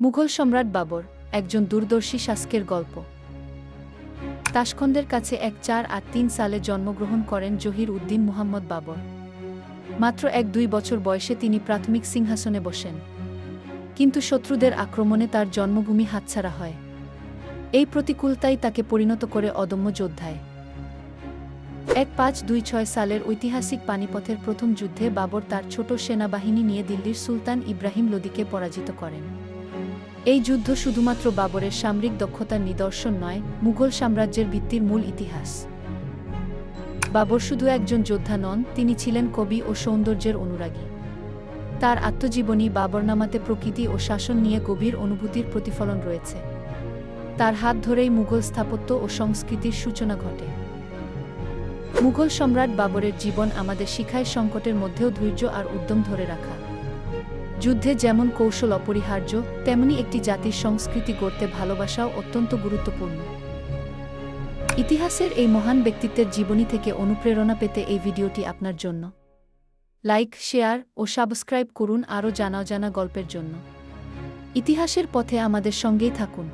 মুঘল সম্রাট বাবর, একজন দূরদর্শী শাসকের গল্প। তাশখন্দের কাছে 1483 সালে জন্মগ্রহণ করেন জহির উদ্দিন মুহাম্মদ বাবর। মাত্র 1-2 বছর বয়সে তিনি প্রাথমিক সিংহাসনে বসেন। কিন্তু শত্রুদের আক্রমণে তার জন্মভূমি হাতছাড়া হয়। এই প্রতিকূলতাই তাকে পরিণত করে অদম্য যোদ্ধায়। 1526 সালের ঐতিহাসিক পানিপথের প্রথম যুদ্ধে বাবর তার ছোট সেনাবাহিনী নিয়ে দিল্লির সুলতান ইব্রাহিম লোদিকে পরাজিত করেন। এই যুদ্ধ শুধুমাত্র বাবরের সামরিক দক্ষতার নিদর্শন নয়, মুঘল সাম্রাজ্যের ভিত্তির মূল ইতিহাস। বাবর শুধু একজন যোদ্ধা নন, তিনি ছিলেন কবি ও সৌন্দর্যের অনুরাগী। তার আত্মজীবনী বাবরনামাতে প্রকৃতি ও শাসন নিয়ে গভীর অনুভূতির প্রতিফলন রয়েছে। তার হাত ধরেই মুঘল স্থাপত্য ও সংস্কৃতির সূচনা ঘটে। মুঘল সম্রাট বাবরের জীবন আমাদের শিখায় সংকটের মধ্যেও ধৈর্য আর উদ্যম ধরে রাখা। যুদ্ধে যেমন কৌশল অপরিহার্য, তেমনি একটি জাতির সংস্কৃতি গড়তে ভালোবাসাও অত্যন্ত গুরুত্বপূর্ণ। ইতিহাসের এই মহান ব্যক্তিত্বের জীবনী থেকে অনুপ্রেরণা পেতে এই ভিডিওটি আপনার জন্য। লাইক, শেয়ার ও সাবস্ক্রাইব করুন আরও জানা গল্পের জন্য। ইতিহাসের পথে আমাদের সঙ্গেই থাকুন।